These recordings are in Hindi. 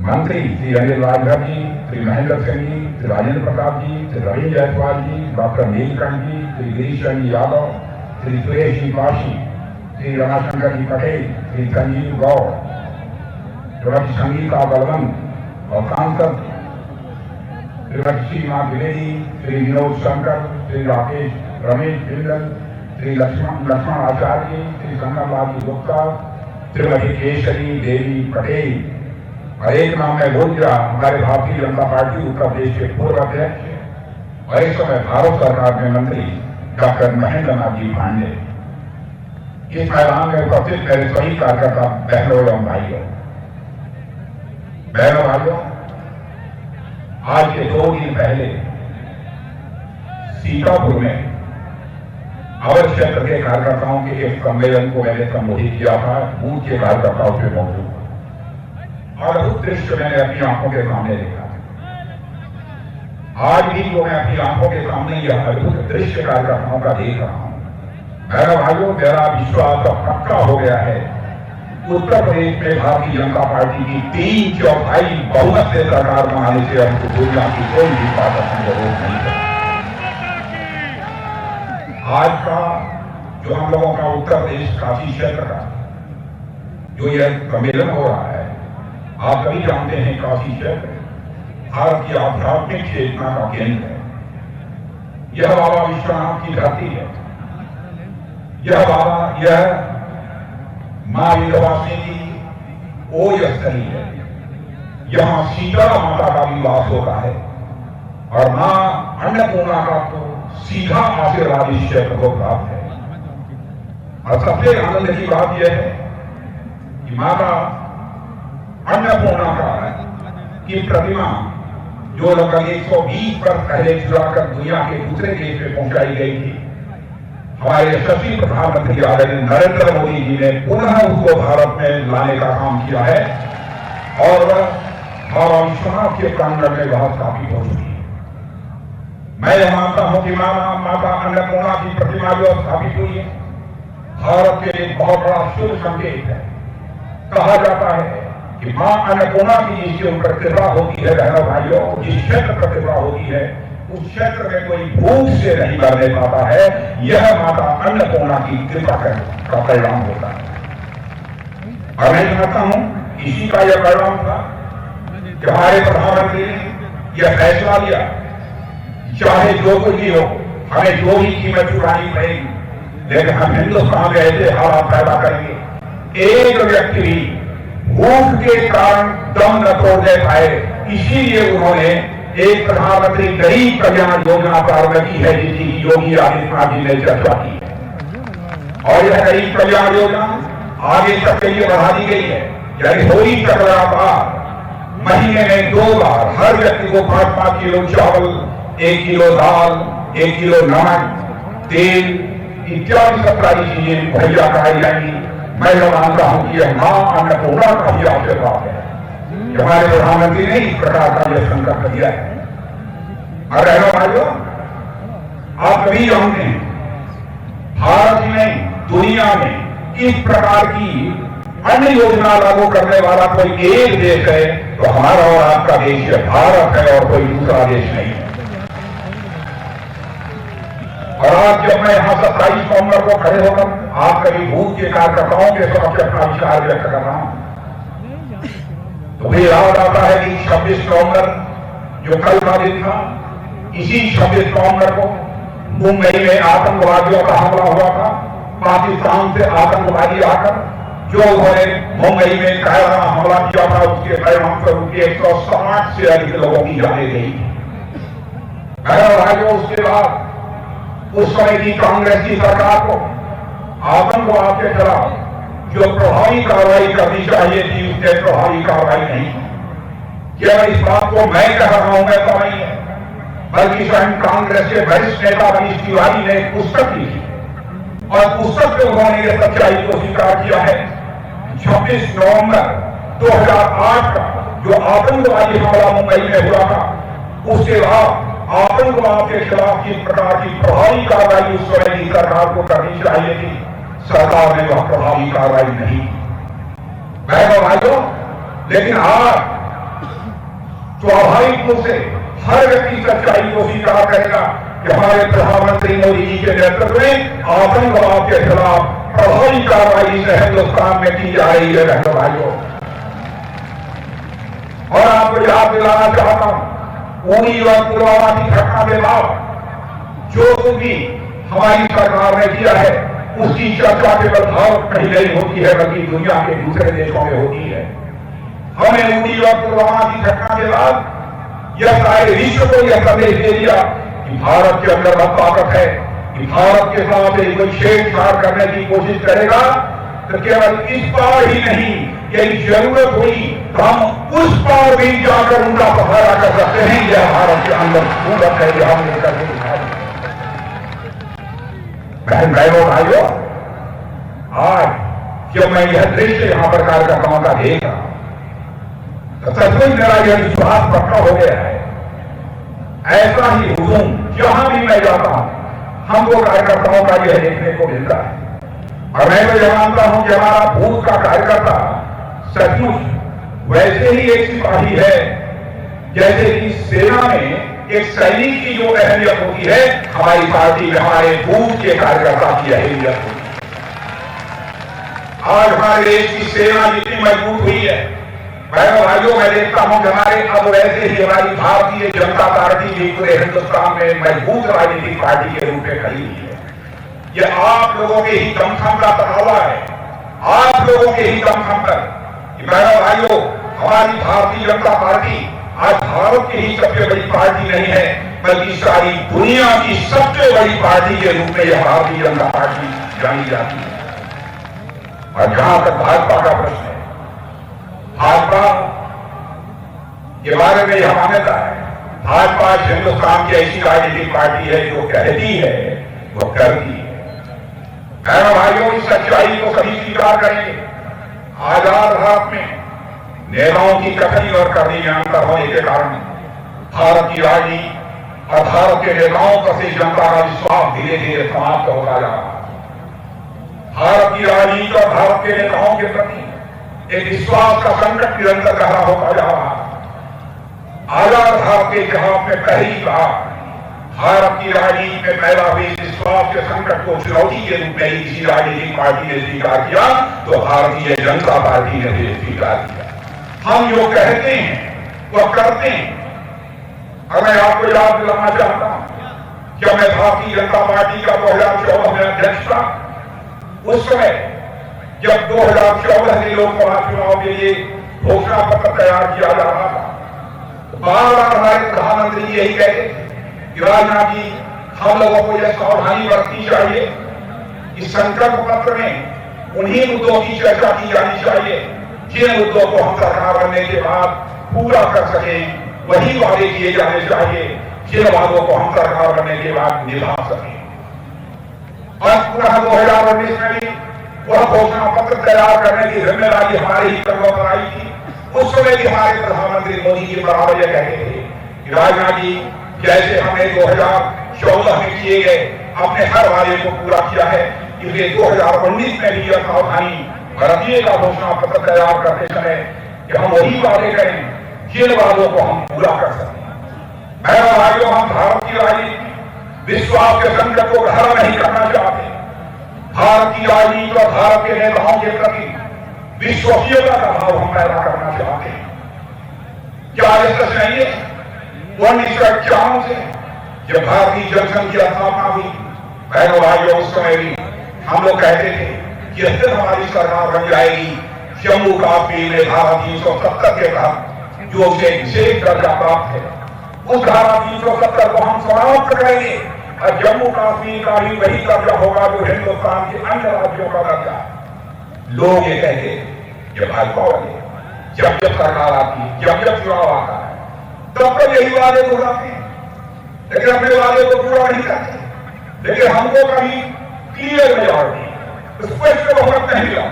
मंत्री श्री अनिल राजभर जी, श्री महेंद्र सिंह जी, श्री राजेंद्र प्रताप जी, श्री रविंद्र जायसवाल जी, डॉक्टर नीलकंठ जी, श्री गिरीश चंद्र यादव, श्री सुरेश जी काशी, श्री रमाशंकर जी पटेल, श्री संजीव गौड़, श्रीमती संगीता बलवंत और सांसद श्रीमती सीमा द्विवेदी, श्री विनोद शंकर, श्री राकेश रमेश बिंदल, श्री लक्ष्मण आचार्य, श्री संगमलाल जी गुप्ता, श्रीमती केशरी देवी पटेल और एक नाम है गोजरा, हमारे भारतीय जनता पार्टी उत्तर प्रदेश के पूर्व अध्यक्ष और इस समय भारत सरकार में मंत्री डॉक्टर महेंद्र नाथ जी पांडे। इस मैदान में उपस्थित मेरे सभी कार्यकर्ता बहनों एवं भाइयों, आज के 2 दिन पहले सीतापुर में अवध क्षेत्र के कार्यकर्ताओं के एक सम्मेलन को मैंने संबोधित किया था। बूथ के कार्यकर्ताओं से मौजूद और उस दृश्य मैंने अपनी आंखों के सामने देखा। आज भी जो मैं अपनी आंखों के सामने यह अद्भुत दृश्य कार्यकर्ताओं का देख रहा हूं, मेरा भाइयों, मेरा विश्वास अब पक्का हो गया है। उत्तर प्रदेश में भारतीय जनता पार्टी की 3/4 बहुमत से सरकार बनाने से हमको दुनिया की कोई भी ताकत की जरूरत नहीं है। आज का जो हम लोगों का उत्तर प्रदेश काशी क्षेत्र का जो यह सम्मेलन हो रहा है, आप सभी जानते हैं काशी क्षेत्र भारत की आध्यात्मिक चेतना का केंद्र है। यह बाबा विश्वनाथ की धरती है। यह मां विंध्यवासिनी की ओज स्थली है। यहां शीतला माता का भी वास होता है और मां अन्नपूर्णा का तो सीधा आशीर्वाद इस क्षेत्र को प्राप्त है। और सबसे आनंद की बात यह है कि माता अन्नपूर्णा की प्रतिमा जो लगभग 120 वर्ष पहले चुराकर दुनिया के दूसरे देश में पहुंचाई गई थी, हमारे यशस्वी प्रधानमंत्री आदरणीय नरेंद्र मोदी जी ने पुनः उसको भारत में लाने का काम किया है और बाबा विश्वनाथ के प्रांगण में वह स्थापित हो चुकी है। मैं यह मानता हूं कि माता अन्नपूर्णा की प्रतिमा जो स्थापित हुई है, भारत के लिए बहुत बड़ा शुभ संकेत है। कहा जाता है कि मां अन्नपूर्णा की जिसके ऊपर कृपा होती है, बहनों भाइयों, जिस क्षेत्र पर कृपा होती है उस क्षेत्र में कोई भूख से नहीं मरने पाता है। यह माता अन्नपूर्णा की कृपा का परिणाम होता है। और मैं समझता हूं इसी का यह परिणाम था कि हमारे प्रधानमंत्री ने यह फैसला लिया, चाहे जो कुछ भी हो, हमें जो भी कीमत चुकानी पड़ेगी, लेकिन हम हिंदुस्तान में ऐसे हालात पैदा करेंगे एक व्यक्ति भी भूख के कारण दम न तोड़ने पाए। इसीलिए उन्होंने एक प्रधानमंत्री गरीब कल्याण योजना प्रारंभ की है, जिसकी योगी आदित्यनाथ जी ने चर्चा की है। और यह गरीब कल्याण योजना आगे तक के लिए बढ़ा दी गई है। यानी होली तक लगातार महीने में 2 बार हर व्यक्ति को 5-5 किलो चावल, 1 किलो दाल, 1 किलो नमक, तेल इत्यादि सब सारी चीजें मुहैया कराई जाएंगी। मैं यह मानता हूं कि यह मां अन्नपूर्णा का भी आशीर्वाद है। हमारे प्रधानमंत्री ने इस प्रकार का यह संकल्प दिया है। और बहनों भाइयों, आप सभी जानते हैं भारत में दुनिया में इस प्रकार की अन्य योजना लागू करने वाला कोई एक देश है तो हमारा और आपका देश है, भारत है, और कोई दूसरा देश नहीं है। और आज जब मैं यहां 27 नवंबर को खड़े होकर आप कभी भूख के कार्यकर्ताओं के समक्ष अपना विचार व्यक्त कर रहा हूं, तो मुझे याद आता है कि 26 नवंबर जो कल का दिन था, इसी 26 नवंबर को मुंबई में आतंकवादियों का हमला हुआ था। पाकिस्तान से आतंकवादी आकर जो उन्होंने मुंबई में कायराना हमला किया था, उसके परिणाम स्वरूप 160 से अधिक लोगों की जाने गई थी। उसके बाद उस समय की कांग्रेस की सरकार को आतंकवाद के खिलाफ जो प्रभावी कार्रवाई करनी चाहिए थी, उसने प्रभावी कार्रवाई नहीं की। केवल इस बात को मैं कह रहा हूं, मैं तो नहीं है, बल्कि स्वयं कांग्रेस के वरिष्ठ नेता मनीष तिवारी ने एक पुस्तक लिखी और पुस्तक में उन्होंने यह सच्चाई को स्वीकार किया है। 26 नवंबर 2008 का जो आतंकवादी हमला मुंबई में हुआ था, उसके बाद आतंकवाद के खिलाफ किस प्रकार की प्रभावी कार्रवाई उस समय की सरकार को करनी चाहिए थी, सरकार ने वह प्रभावी कार्रवाई नहीं की। बहनों भाइयों, लेकिन आज स्वाभाविक रूप से हर व्यक्ति सच्चाई को स्वीकार करेगा कि हमारे प्रधानमंत्री मोदी जी के नेतृत्व में आतंकवाद के खिलाफ प्रभावी कार्रवाई से हिंदुस्तान में की जा रही है बहनों भाइयों। और आपको याद दिलाना चाहता हूं, उरी और पुलवामा की घटना के बाद जो कुछ भी हमारी सरकार ने किया है उसकी चर्चा केवल भारत में ही नहीं होती है बल्कि दुनिया के दूसरे देशों में होती है। हमने उरी और पुलवामा की घटना के बाद यह सारे विश्व को यह संदेश दे दिया कि भारत के अंदर अब ताकत है कि भारत के साथ एक कोई छेड़छाड़ करने की कोशिश करेगा तो केवल इस पार ही नहीं, यदि जरूरत हुई तो हम उस पार भी जाकर उनका सहारा कर सकते हैं। यह भारत के अंदर सूरत है, यह हम लेकर के दिखाई। बहन बहनों भाइयों, आज जब मैं यह दृश्य यहां पर कार्यकर्ताओं का देख रहा तो सचमुच मेरा यह विश्वास पक्का हो गया है। ऐसा ही हुजूम जहां भी मैं जाता हूं हमको कार्यकर्ताओं का यह देखने को मिलता है। और मैं तो यह मानता हूं कि हमारा बूथ का कार्यकर्ता सचमुच वैसे ही एक सिपाही है जैसे कि सेना में एक सैनिक की जो अहमियत होती है हमारी पार्टी में हमारे बूथ के कार्यकर्ता की अहमियत होती है। आज हमारे देश की सेना जितनी मजबूत हुई है, बहनों भाइयों, मैं देखता हूं कि हमारे अब वैसे ही हमारी भारतीय जनता पार्टी भी पूरे हिंदुस्तान में मजबूत राजनीतिक पार्टी के रूप में खड़ी हुई है। यह आप लोगों के ही दमखम का बढ़ावा है, आप लोगों के ही दमखम पर। बहनों भाइयों, हमारी भारतीय जनता पार्टी आज भारत की ही सबसे बड़ी पार्टी नहीं है बल्कि सारी दुनिया की सबसे बड़ी पार्टी के रूप में यह भारतीय जनता पार्टी जानी जाती है। और जहां तक भाजपा का प्रश्न है, भाजपा के बारे में यह मान्यता है, भाजपा हिंदुस्तान की ऐसी राजनीतिक पार्टी है जो कहती है वो करती है। बहनों भाइयों, इस सच्चाई को सभी स्वीकार करेंगे। आजाद भारत में नेताओं की कथनी और करनी में अंतर होने के कारण भारत की राजनीति और भारत के नेताओं पर से जनता का विश्वास धीरे धीरे समाप्त होता जा रहा है। भारत की राजनीति और भारत के नेताओं के प्रति एक विश्वास का संकट निरंतर गहरा होता जा रहा है। आजाद भारत के इतिहास में पहली बार भारत की राजनीति में पैदा हुई विश्वास के संकट को चुनौती के रूप में ही किसी राजनीतिक पार्टी ने स्वीकार किया तो भारतीय जनता पार्टी ने भी स्वीकार किया। हम जो कहते हैं वह करते हैं। और मैं आपको याद दिलाना चाहता हूं, जब मैं भारतीय जनता पार्टी का 2014 में अध्यक्ष था, उस समय जब 2014 के लोकसभा चुनाव के लिए घोषणा पत्र तैयार किया जा रहा था तो बार बार हमारे प्रधानमंत्री जी यही कहते थे कि राजनाथ जी, हम लोगों को यह सावधानी बरतनी चाहिए कि संकल्प पत्र में उन्हीं मुद्दों की चर्चा की जानी चाहिए जिन मुद्दों को हम सरकार बनने के बाद पूरा कर सकें। वही वादे किए जाने चाहिए जिन वादों को हम सरकार बनने के बाद निभा सकें। और पुनः 2019 में भी वह घोषणा पत्र तैयार करने की जिम्मेदारी हमारी ही कंधों पर आई थी। उस समय भी हमारे प्रधानमंत्री मोदी जी बराबर यह कहते थे कि राजनाथ जी, जैसे हमने 2014 में किए गए अपने हर वादे को पूरा किया है, इसलिए 2019 में भी यह सावधानी बरतिएगा घोषणा पत्र तैयार करते समय कि हम वही वादे करें जिन वादों को हम पूरा कर सकें। मेरे भाइयों, हम भारत की राजनीति विश्वास के संकट को गहरा नहीं करना चाहते। भारत की राजनीति और भारत के नेताओं के प्रति विश्वसनीयता का भाव हम पैदा करना चाहते हैं। क्या यह सच नहीं है? 1951 से जब भारतीय जनसंख्या स्थापना हुई, बहनों भाइयों, उस समय भी हम लोग कहते थे कि जब हमारी सरकार बन जाएगी, जम्मू कश्मीर में धारा 370 के तहत जो उसे विशेष दर्जा प्राप्त है, उस धारा 370 को हम समाप्त करेंगे और जम्मू कश्मीर का भी वही दर्जा होगा जो हिंदुस्तान के अन्य राज्यों का दर्जा। लोग ये कहते जब भाजपा वाले जब जब सरकार आती है, जब जब चुनाव आता है, तब तक यही वादे दोहराते हैं, लेकिन अपने वादे को पूरा नहीं करते। लेकिन हमको कभी क्लियर मेजॉरिटी स्पष्ट बहुमत नहीं मिला,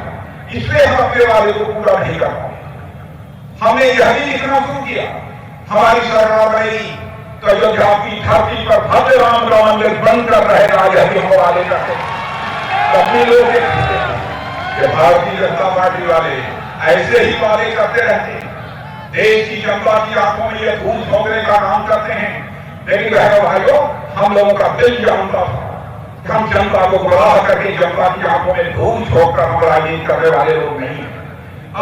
इसलिए हम अपने वादे को पूरा नहीं कर पाए। हमने यह भी लिखना शुरू किया, हमारी सरकार बनेगी तो अयोध्या की धरती पर भव्य राम का मंदिर बनकर रहेगा। यह भी हम वादे करते हैं। अपने लोग भारतीय जनता पार्टी वाले ऐसे ही वादे करते रहते हैं। देश की जनता की आंखों में ये धूल झोंकने का काम करते हैं। लेकिन बहनों भाइयों, हम लोगों का दिल जानता था कि हम जनता को गुमराह करके जनता की आंखों में धूल झोंक कर हम राजनीति करने वाले लोग नहीं।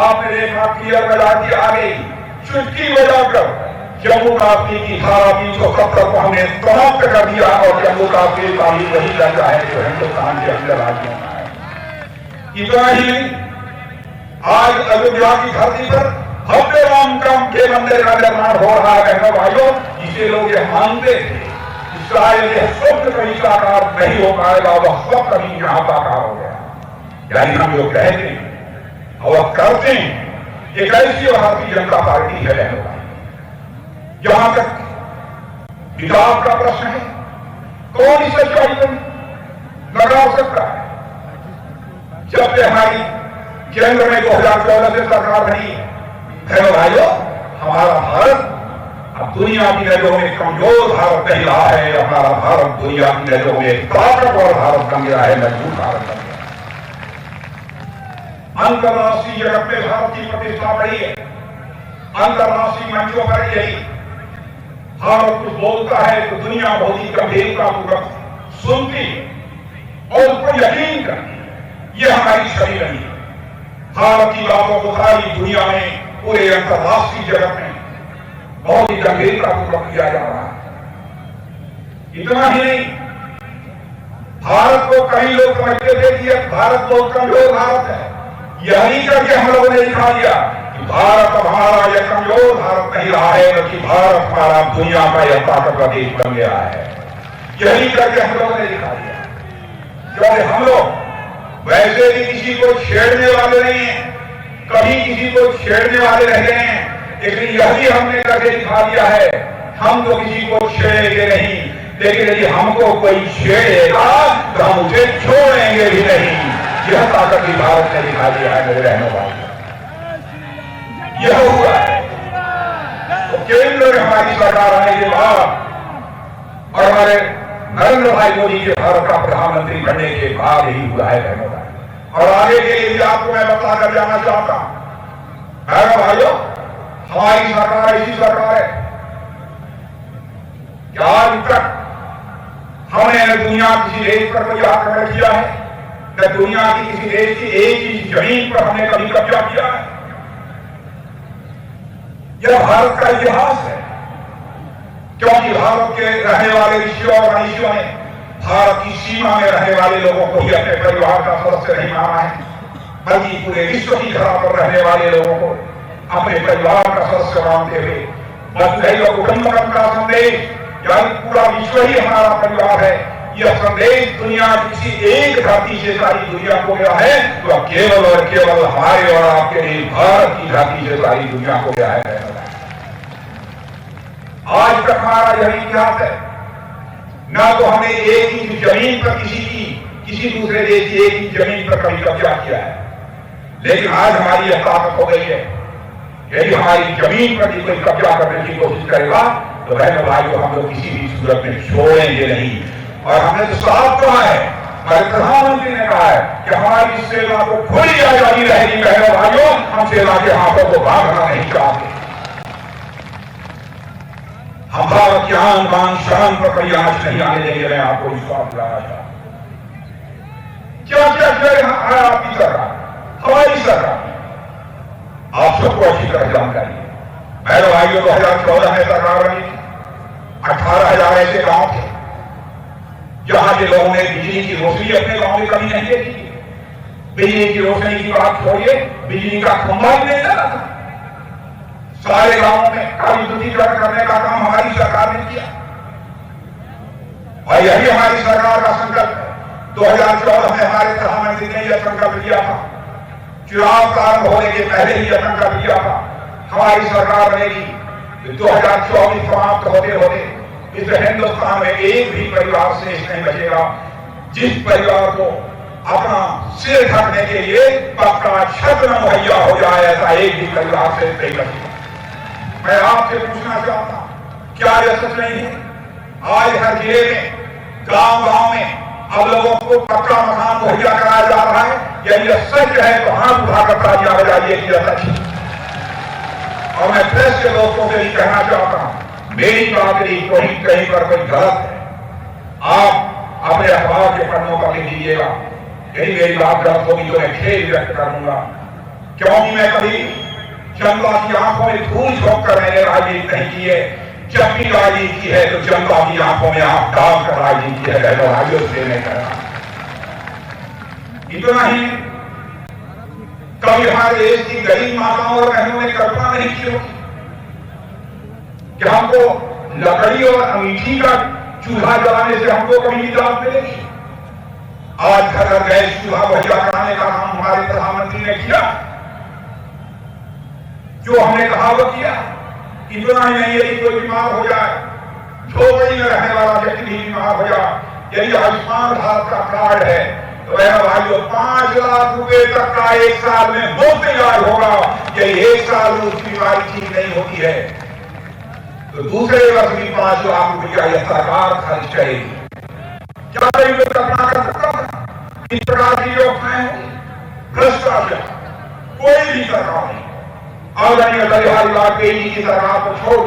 आपने देखा क्लियर मेजॉरिटी आ गई, चुटकी बजाकर जम्मू कश्मीर की धारा 370 को हमने समाप्त कर दिया और जम्मू कश्मीर का भी वही दर्जा है जो हिंदुस्तान के अन्य राज्यों का है। इतना ही नहीं, आज अयोध्या की धरती पर भव्य राम के मंदिर का निर्माण हो रहा है। बहनों भाइयों, जिसे लोग ये मानते थे शायद यह स्वप्न कभी साकार नहीं हो पाएगा, वह सब कभी यहां साकार हो गया। यानी हम जो कहते हैं और करते हैं, एक ऐसी भारतीय जनता पार्टी है बहनों भाई। जहां तक विकास का प्रश्न है, कौन इस सच्चाई को लगा सकता है? जब से हमारी केंद्र में 2014 से सरकार बनी है, बहनों भाइयों, हमारा भारत अब दुनिया की नजरों में कमजोर भारत नहीं रहा है। हमारा भारत दुनिया की नजरों में ताकतवर भारत बन गया है, मजबूत भारत बन गया। अंतर्राष्ट्रीय जगत में भारत की प्रतिष्ठा बढ़ी है। अंतर्राष्ट्रीय मंचों पर यही भारत कुछ बोलता है तो दुनिया बहुत ही गंभीरतापूर्वक सुनती और उस पर यकीन करती। यह हमारी छवि नहीं है। भारत की बातों को सारी दुनिया में, पूरे अंतर्राष्ट्रीय जगत में बहुत ही गंभीरतापूर्वक किया जा रहा है। इतना ही नहीं, भारत को कई लोग समझते थे कि भारत बहुत कमजोर भारत है। यही करके हम लोगों ने दिखा दिया कि भारत अब हमारा यह कमजोर भारत नहीं रहा है, बल्कि भारत हमारा दुनिया का यह ताकतवर देश बन गया है। यही करके हम लोगों ने दिखा दिया। क्योंकि हम लोग वैसे भी किसी को छेड़ने वाले नहीं है, कभी किसी को छेड़ने वाले रह गए हैं, लेकिन यह भी हमने करके दिखा दिया है, हम तो किसी को छेड़ेंगे नहीं, लेकिन यदि हमको कोई छेड़ेगा तो हम उसे छोड़ेंगे भी नहीं। यह ताकत भी भारत ने दिखा दिया है मेरे रहने वाले। यह हुआ है तो केंद्र में हमारी सरकार आने के बाद और हमारे नरेंद्र भाई मोदी के भारत का प्रधानमंत्री बनने के बाद ही हुआ है बहनों भाई। और आगे के लिए आपको मैं बताकर जाना चाहता हूं, बहनों भाइयों, हमारी सरकार ऐसी सरकार है कि आज तक हमने दुनिया किसी देश पर कोई आक्रमण किया है, न दुनिया की किसी देश की एक ही जमीन पर हमने कभी कब्जा किया है। यह भारत का इतिहास है, क्योंकि भारत के रहने वाले ऋषियों और मनीषियों ने भारत की सीमा में रहने वाले लोगों को ही अपने परिवार का सदस्य नहीं माना है, बल्कि पूरे विश्व की धरा पर रहने वाले लोगों को अपने परिवार का सदस्य मानते हुए वसुधैव कुटुंबकम का संदेश, यानी पूरा विश्व ही हमारा परिवार है, यह संदेश दुनिया की किसी एक धरती से सारी दुनिया को गया है, तो केवल और केवल हमारे और आपके लिए भारत की धरती से सारी दुनिया को गया है। आज तक हमारा यही इतिहास है, ना तो हमने एक ही जमीन पर किसी दूसरे देश की एक ही जमीन पर कभी कब्जा किया है, लेकिन आज हमारी यह ताकत हो गई है, यदि हमारी जमीन पर भी कोई कब्जा करने की कोशिश करेगा तो बहनों भाइयों हम लोग किसी भी सूरत में छोड़ेंगे नहीं। और हमने तो साफ कहा है, हमारे प्रधानमंत्री ने कहा है कि हमारी सेना को खुली आजादी रहेगी। बहनों भाइयों, हम सेना के हाथों को बांधना नहीं चाहते। हम भारत की आन बान शान पर कोई आंच नहीं आने देंगे। मैं आपको विश्वास दिलाना चाहता हूं। क्या क्या है आपकी सरकार, हमारी सरकार, आप सबको अच्छी तरह जानकारी है। बहनों भाइयों, 2014 में सरकार बनी, 18,000 ऐसे गांव थे जहां के लोगों ने बिजली की रोशनी अपने गांव में कभी नहीं देखी। बिजली की रोशनी की बात छोड़िए, बिजली का खंभा भी नहीं लगा था। सारे गांवों में विद्युतीकरण करने का काम हमारी सरकार ने किया और यही हमारी सरकार का संकल्प है। 2014 में हमारे प्रधानमंत्री ने यह संकल्प लिया था, चुनाव प्रारंभ होने के पहले ही यह संकल्प लिया था, हमारी सरकार बनेगी। 2024 समाप्त होते होते इस हिंदुस्तान में एक भी परिवार शेष नहीं बचेगा जिस परिवार को अपना सिर ढकने के लिए पक्का छत न मुहैया हो जाए, ऐसा एक भी परिवार से नहीं बचेगा। मैं आपसे पूछना चाहता हूं, क्या यह सच नहीं है? आज हर जिले में, गांव-गांव में अब लोगों को पक्का मकान मुहैया कराया जा रहा है। यदि यह सच है तो हाथ उठाकर तालियां बजाइए कि यह सच है। और मैं प्रेस के दोस्तों से भी कहना चाहता हूं, मेरी बात कहीं पर कोई गलत है, आप अपने अखबार के पन्नों पर लिख दीजिएगा। यदि मेरी बात गलत होगी तो मैं खेद व्यक्त करूंगा, क्योंकि मैं कभी जनता की आंखों में धूल झोंक कर मैंने राजनीति नहीं की है। जब भी राजनीति की है तो जनता की आंखों में आंख डाल कर राजनीति की है, राज्यों से नहीं कर रहा। इतना ही, कभी हमारे देश की गरीब माताओं और बहनों ने कल्पना नहीं की होगी कि हमको लकड़ी और अंगीठी का चूल्हा जलाने से हमको कभी निजात मिलेगी। आज घर घर गैस चूल्हा मुहैया कराने का काम हमारे प्रधानमंत्री ने किया, जो हमने कहा वो किया। इतना ही नहीं, यदि कोई बीमार हो जाए, झोपड़ी में रहने वाला व्यक्ति भी बीमार हो जाए, यदि आयुष्मान भारत का कार्ड है तो भाइयों 5 लाख रुपए तक का एक साल में मुफ्त इलाज होगा। यदि एक साल में उसकी बीमारी ठीक नहीं होती है तो दूसरे वर्ष भी 5 लाख रुपया यह सरकार खर्च करेगी। क्या कभी कल्पना कर सकता था इस प्रकार की व्यवस्थाएं होंगी? भ्रष्टाचार कोई भी सरकार नहीं, आदरणीय अटल बिहारी वाजपेयी जी की सरकार को छोड़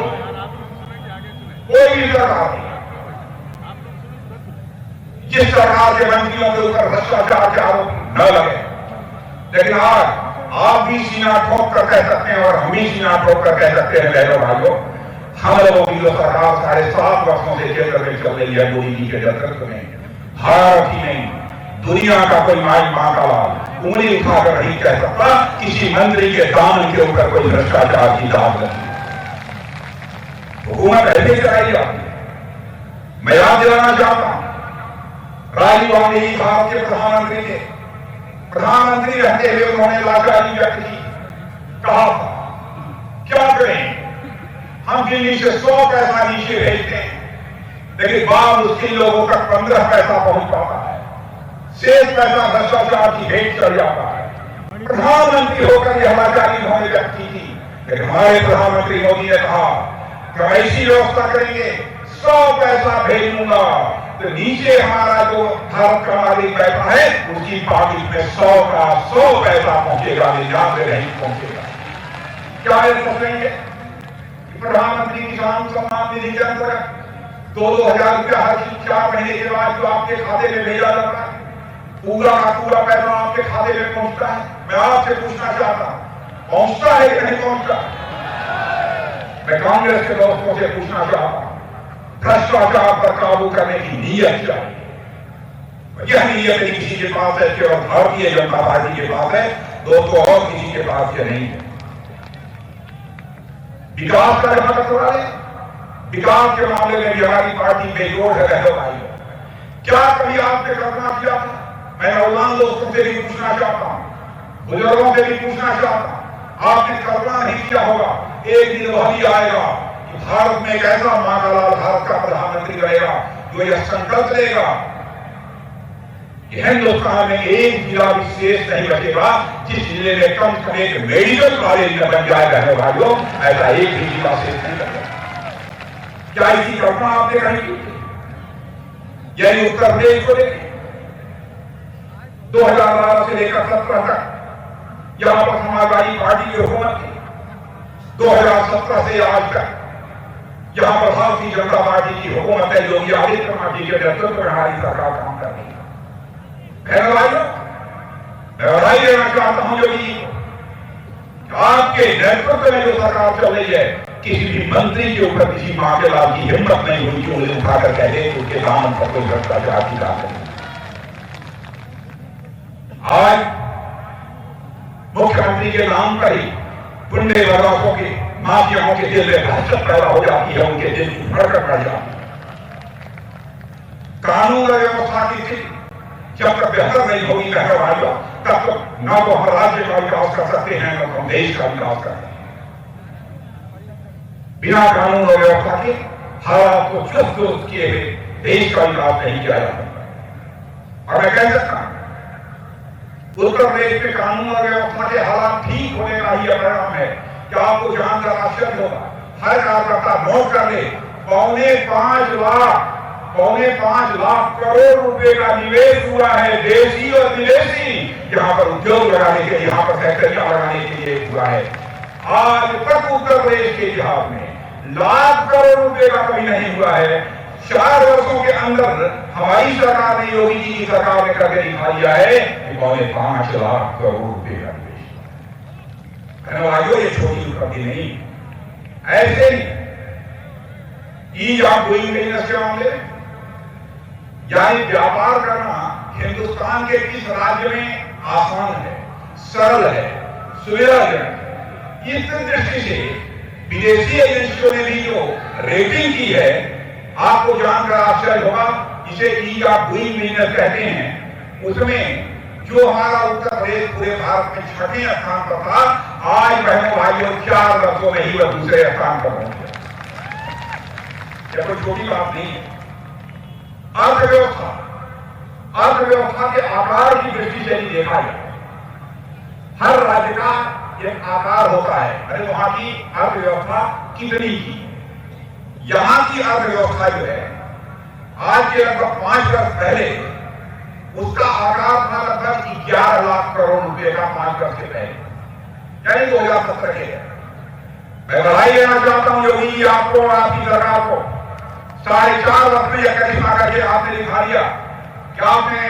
कोई भी सरकार नहीं, जिस सरकार के मंत्रियों के ऊपर भ्रष्टाचार के आरोप न लगे। लेकिन आज आप भी सीना ठोक कर कह सकते हैं और हम भी सीना ठोक कर कह सकते हैं, बहनों भाइयों, हम लोगों की जो सरकार 7.5 वर्षों से केंद्र में चल रही है मोदी जी के नेतृत्व में, भारत ही नहीं दुनिया का कोई माई मां का लाल उंगली उठाकर नहीं कह सकता किसी मंत्री के दामन के ऊपर कोई भ्रष्टाचार की दाग लगी। हुकूमत ऐसे चलाई जाती है। मैं याद दिलाना चाहता हूं, राजीव गांधी जी भारत के प्रधानमंत्री थे। प्रधानमंत्री रहते हुए उन्होंने लाचारी व्यक्त की, कहा था क्या करें, हम दिल्ली से 100 पैसा नीचे भेजते हैं लेकिन बाद मुश्किल लोगों तक 15 पैसा पहुंच पाता है, शेष पैसा भ्रष्टाचार की भेंट चढ़ जाता है। प्रधानमंत्री होकर यह लाचारी उन्होंने व्यक्त की थी, लेकिन हमारे प्रधानमंत्री मोदी ने कहा कि हम ऐसी व्यवस्था करेंगे 100 पैसा भेजूंगा तो नीचे हमारा जो भारत का नागरिक बैठा है उसकी पाकिट में 100 का 100 पैसा पहुंचेगा, निन्यानवे नहीं पहुंचेगा। क्या ये सोचेंगे कि प्रधानमंत्री किसान सम्मान निधि के अंतर्गत 2-2 हजार रुपया हर 4 महीने के बाद जो आपके खाते में भेजा जाता है, पूरा का पूरा पैसा आपके खाते में पहुंचता है। मैं आपसे पूछना चाहता हूं, पहुंचता है कि नहीं पहुंचता? मैं कांग्रेस के दोस्तों से पूछना चाहता हूं, भ्रष्टाचार पर काबू करने की नीयत चाहिए। यह नीयत किसी के पास है, केवल भारतीय जनता पार्टी के पास है, दोस्तों और किसी के पास यह नहीं है। विकास का जहां तक सवाल है, विकास के मामले में भी हमारी पार्टी बेजोड़ है। भाई क्या कभी आपने कल्पना किया था? मैं नौजवान दोस्तों से भी पूछना चाहता हूं, बुजुर्गों से भी पूछना चाहता हूं, आपने कल्पना नहीं किया होगा एक दिन वह भी आएगा कि भारत में एक ऐसा मां का लाल भारत का प्रधानमंत्री रहेगा जो यह संकल्प लेगा कि हिंदुस्तान में एक जिला विशेष नहीं बचेगा जिस जिले में कम से कम एक मेडिकल कॉलेज न बन जाए। बहनों भाइयों, ऐसा एक भी जिला शेष नहीं बचेगा। क्या इसकी कल्पना आपने कहीं की? यही उत्तर प्रदेश को देखें, 2012 से लेकर 17 तक यहां पर समाजवादी पार्टी की हुकूमत थी। 2017 से आज तक यहां पर भारतीय जनता पार्टी की हुकूमत है, योगी आदित्यनाथ जी के नेतृत्व में हमारी सरकार काम कर रही है। मैं बधाई देना चाहता हूं योगी जी को, आपके नेतृत्व में जो सरकार चल रही है, किसी भी मंत्री के ऊपर किसी मां के लाल की हिम्मत नहीं हुई कि उन्हें उठाकर कह दे कि उसके दामन पर कोई भ्रष्टाचार की बात नहीं। आज मुख्यमंत्री के नाम पर ही गुंडे बदमाशों के माफियाओं के दिल में दहशत पैदा हो जाती है, उनके दिल की धड़कन बढ़ जाती है। कानून और व्यवस्था की स्थिति जब तक बेहतर नहीं होगी बहनों भाइयों, तब तक न तो हम राज्य का विकास कर सकते हैं न तो हम देश का विकास कर सकते हैं। बिना कानून और व्यवस्था के हालात को चुस्त दुरुस्त किए हुए देश का विकास नहीं किया जा सकता। और मैं कह सकता हूं, उत्तर प्रदेश में कानून और व्यवस्था के हालात ठीक होने का ही परिणाम है कि आपको जानकर आश्चर्य होगा, हर कार्यकर्ता नोट कर ले, 5.25 लाख करोड़ रुपए का निवेश हुआ है, देशी और विदेशी, यहां पर उद्योग लगाने के लिए, यहां पर फैक्ट्रियां लगाने के लिए हुआ है। आज तक उत्तर प्रदेश के इतिहास में लाख करोड़ रुपए का कभी नहीं हुआ है। 4 वर्षों के अंदर हमारी सरकार ने, योगी जी की सरकार ने करके दिखा दिया है कि 5.25 लाख करोड़ रुपए का निवेश। ये छोटी उपलब्धि नहीं। ऐसे ईज ऑफ डूइंग बिजनेस के मामले में, यानी व्यापार करना हिंदुस्तान के किस राज्य में आसान है, सरल है, सुविधाजनक। इस दृष्टि से विदेशी एजेंसियों ने भी जो रेटिंग की है, आपको जानकर आश्चर्य होगा, इसे ईज ऑफ डूइंग बिजनेस कहते हैं। उसमें जो हमारा उत्तर प्रदेश पूरे भारत में 6वें स्थान पर था, आज बहनों भाइयों 4 वर्षों में ही वह दूसरे स्थान पर पहुंच गया। यह कोई छोटी बात नहीं है। अर्थव्यवस्था, अर्थव्यवस्था के आकार की दृष्टि से ही देखा जाए, हर राज्य का एक आकार होता है। अरे वहां की अर्थव्यवस्था कितनी की, यहां की अर्थव्यवस्था जो है, आज के लगभग 5 वर्ष पहले उसका आकार था लगभग 11 लाख करोड़ रुपए का 5 वर्ष के पहले, यानी 2017 के। मैं बधाई देना चाहता हूं योगी जी आपको और आपकी सरकार को। 4.5 वर्ष में यह करिश्मा करके आपने दिखा दिया कि आपने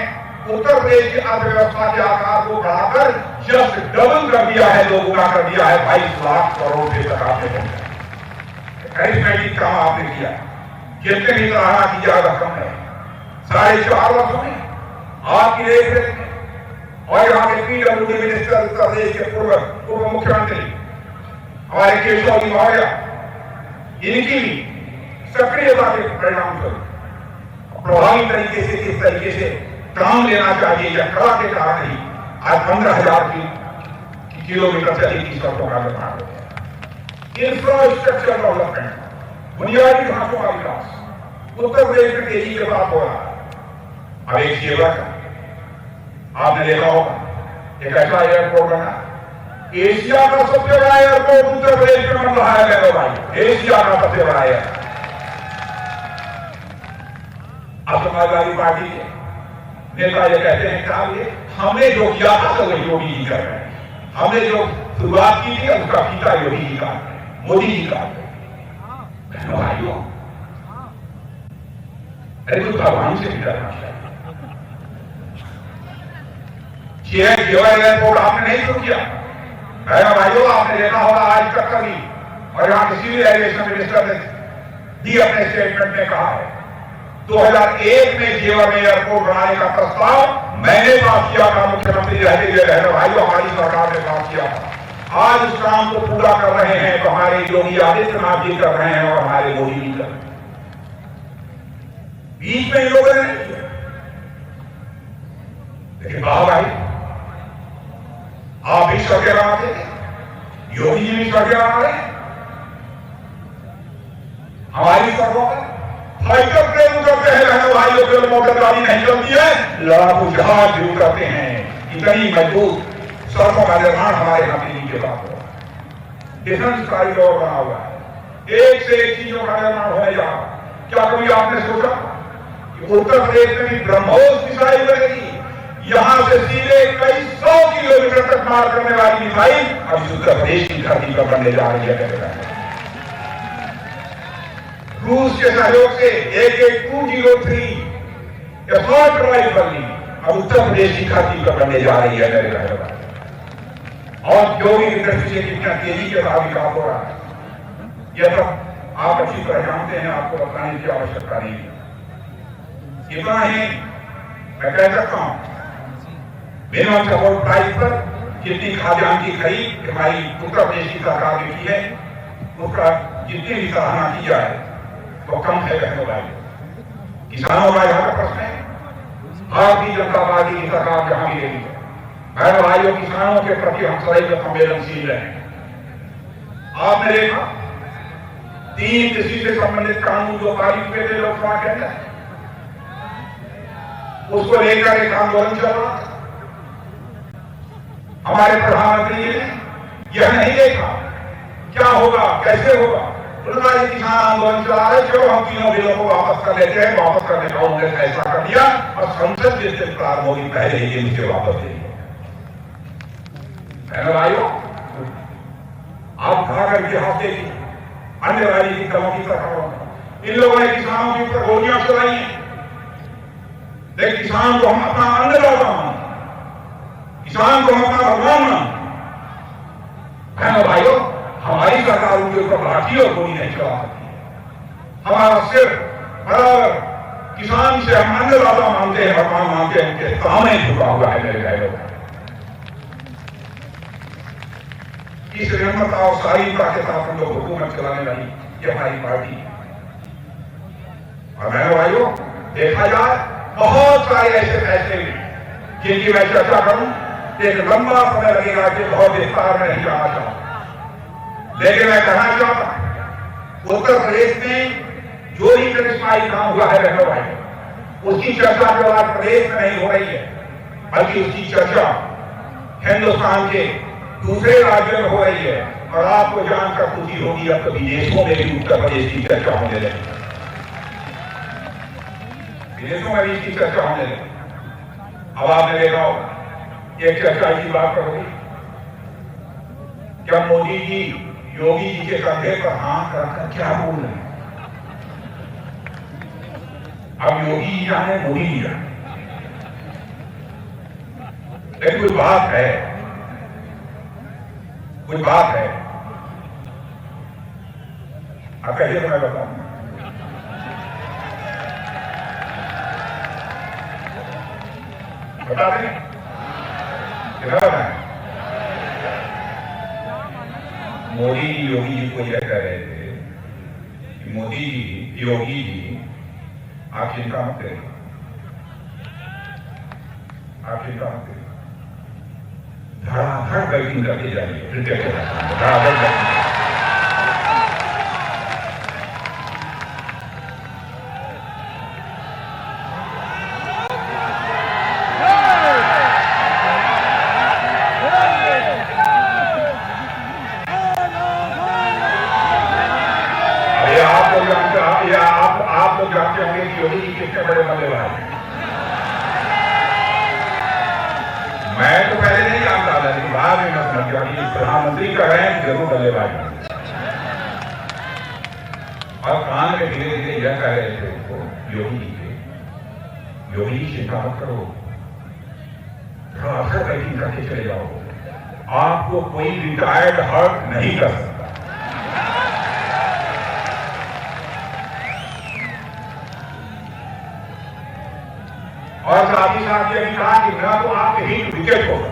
उत्तर प्रदेश की अर्थव्यवस्था के आकार को बढ़ाकर जस्ट डबल कर दिया है, 2 गुना कर दिया है। 22 लाख करोड़ रुपए तक आपने पहुंचा। करिश्मेटिक काम आपने किया, जितने भी सराहना की जा रकम है 4.5 वर्षों में आपकी देख रेख में। और यहाँ के PWD मिनिस्टर, उत्तर प्रदेश के पूर्व मुख्यमंत्री हमारे केशव जी मौर्य, इनकी भी सक्रियता के परिणाम स्वरूप प्रभावी तरीके से किस तरीके से काम लेना चाहिए, या कला के कारण ही आज 15,000 किलोमीटर से अधिक की सड़कों का निर्माण हो गया। इंफ्रास्ट्रक्चर डेवलपमेंट, बुनियादी ढांचों का विकास उत्तर प्रदेश में तेजी के साथ हो रहा है। अब एक सेवक आपने देखा होगा, एक ऐसा एयरपोर्ट बना, एशिया का सबसे बड़ा एयरपोर्ट उत्तर प्रदेश में बन रहा है मेरे भाई, एशिया का सबसे बड़ा एयरपोर्ट। अब समाजवादी पार्टी के नेता ये कहते हैं कि हमने जो किया था तो वही योगी जी कर रहे हैं, हमने जो शुरुआत की थी उसका फीता योगी जी का, मोदी जी का। भाइयों, अरे कुछ भगवान से भी डरना चाहिए। केवल एयरपोर्ट आपने नहीं शुरू किया भाइयों, आपने देखा होगा आज तक कभी, और यहाँ के सिविल एविएशन मिनिस्टर ने भी अपने स्टेटमेंट में कहा है 2001 में जेवर में एयरपोर्ट बनाने का प्रस्ताव मैंने पास किया था, मुख्यमंत्री रहते हुए रहने भाइयों हमारी सरकार ने पास किया था। आज उस काम को पूरा कर रहे हैं तो हमारे योगी आदित्यनाथ जी कर रहे हैं और हमारे मोदी जी कर रहे हैं। बीच में लोगों ने नहीं किया, लेकिन वाह भाई, आप भी सड़कें बनाते हैं, योगी जी भी सड़कें बना रहे हैं। हमारी सड़कों पर फाइटर प्लेन उतरते हैं भाइयों, केवल मोटर गाड़ी नहीं चलती है, लड़ाकू जहाज भी उतरते हैं। इतनी मजबूत सड़कों का निर्माण हमारे यहाँ दिल्ली के बाद हुआ। डिफेंस कॉरिडोर बना हुआ है, एक से एक चीजों का निर्माण होने जा रहा। क्या कभी आपने सोचा कि उत्तर प्रदेश में भी ब्रह्मोस मिसाइल बनेगी? यहां से सीधे कई 100 किलोमीटर तक मार करने वाली मिसाइल अब उत्तर प्रदेश की धरती पर बनने जा रही है। रूस के सहयोग से AK-203 एसॉल्ट राइफल अब उत्तर प्रदेश की धरती पर बनने जा रही है मेरे भाई। और जो भी दृष्टि से कितना तेजी के साथ विकास हो रहा है, यह सब आप अच्छी तरह जानते हैं, आपको बताने की आवश्यकता नहीं है। इतना ही मैं कह सकता हूं, मिनिमम सपोर्ट प्राइस पर जितनी खाद्यान्न की खरीद हमारी उत्तर प्रदेश की सरकार ने की है, उसका जितनी भी सराहना की जाए तो कम है बहनों भाई। किसानों का यहाँ का प्रश्न है, भारतीय जनता पार्टी की सरकार जहां भी रही है, बहनों भाइयों, किसानों के प्रति हम सदैव संवेदनशील रहे। आपने देखा 3 कृषि से संबंधित कानून जो पारित हुए थे लोकसभा के अंदर, उसको लेकर एक आंदोलन चल रहा था। हमारे प्रधानमंत्री ने यह नहीं देखा क्या होगा, कैसे होगा, उनका ये किसान आंदोलन चला रहे, चलो हम तीनों बिलों को वापस कर लेते हैं। वापस करने का उन्होंने फैसला कर दिया और संसद जिससे प्रारंभ होगी पहले ही मुझे वापस दे दिया। भाइयों, आप खाकर इतिहास देखिए, अन्य राजनीतिक दलों की सरकारों में इन लोगों ने किसानों के ऊपर गोलियां चलाई हैं। लेकिन किसान को हम अपना अन्नदाता मानते, किसान को हम अपना भगवान मानते। बहनों भाइयों, हमारी सरकार उनके ऊपर लाठी और गोली नहीं चला सकती। हमारा सिर्फ बराबर किसान से हम अन्नदाता मानते हैं, भगवान मानते हैं, उनके सामने झुका हुआ है मेरे भाइयों। इस निर्ममता और शालीनता के साथ हम लोग हुकूमत चलाने वाली ये हमारी पार्टी है। और बहनों भाइयों, देखा जाए बहुत सारे ऐसे फैसले जिनकी मैं चर्चा करूं, एक लंबा समय लगेगा कि बहुत विस्तार में नहीं जाना चाहता। लेकिन मैं कहना चाहता, उत्तर प्रदेश में जो भी करिश्माई काम हुआ है बहनों भाइयों, उसकी चर्चा जो आज प्रदेश में नहीं हो रही है, बल्कि उसकी चर्चा हिंदुस्तान के दूसरे राज्यों में हो रही है। और आपको जानकर खुशी होगी, अब तो विदेशों में भी उत्तर प्रदेश की चर्चा होने लगी, विदेशों में भी इसकी चर्चा होने लगी। अब आपने देखा होगा, एक चर्चा की बात करोगे, क्या मोदी जी योगी जी के कंधे पर हाथ रखकर क्या बोल रहे हैं? अब योगी जी जाने, मोदी जी जाने, लेकिन कोई बात है, कोई बात है। आप कहिए तो मैं बताऊं। बता दें कितना बताएं? मोदी जी योगी जी को यह कह रहे थे कि मोदी जी योगी जी आप चिंता मत करिए, आप चिंता मत करिए, धड़ाधड़ बैटिंग करके जाइए, क्रिकेट धड़ाधड़ बैटिंग। आप लोग जानते होंगे कि योगी जी कितने बड़े बल्लेबाज हैं। मैं तो पहले नहीं जानता था, लेकिन बाद में मैं समझ गया कि प्रधानमंत्री का रैंक जरूर बल्लेबाज है। और कान में धीरे धीरे यह कह रहे थे उसको, योगी जी के, योगी जी चिंता मत करो, थोड़ा बैटिंग करके चले जाओ, आपको कोई रिटायर्ड हर्ट नहीं कर सकता। और साथ ही साथ यह भी कहा कि ना तो आपके हिट विकेट होगा।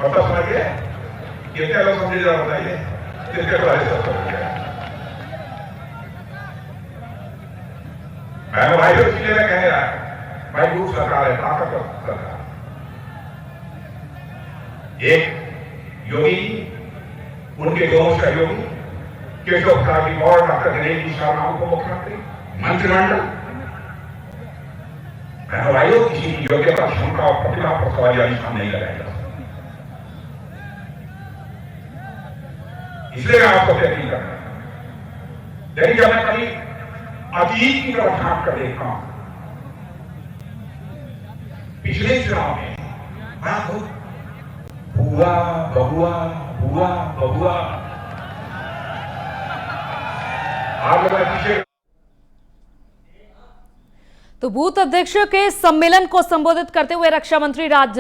मतलब समझिए, कितने लोग समझे जरा बताइए, क्रिकेट वाले सब समझ गए। मैं भाई इसलिए मैं कह रहा है, भाई दूर सरकार है, ताकतवर सरकार। एक योगी, उनके दोनों सहयोगी केशव प्रसाद और डॉक्टर गणेश जी शर्मा को मुख्यमंत्री, मंत्रिमंडल। भाइयों, किसी की योग्यता, क्षमता और प्रतिभा पर सवालिया निशान नहीं लगाया जा सकता। इसलिए मैं आपको अपील कर रहा हूं। लेकिन जब मैं कभी अतीत की तरफ झांक कर देखता हूं, पिछले चुनाव में हुआ बहुआ हुआ बहुआ, आप लोगों ने पीछे। तो बूथ अध्यक्षों के सम्मेलन को संबोधित करते हुए रक्षा मंत्री राजनाथ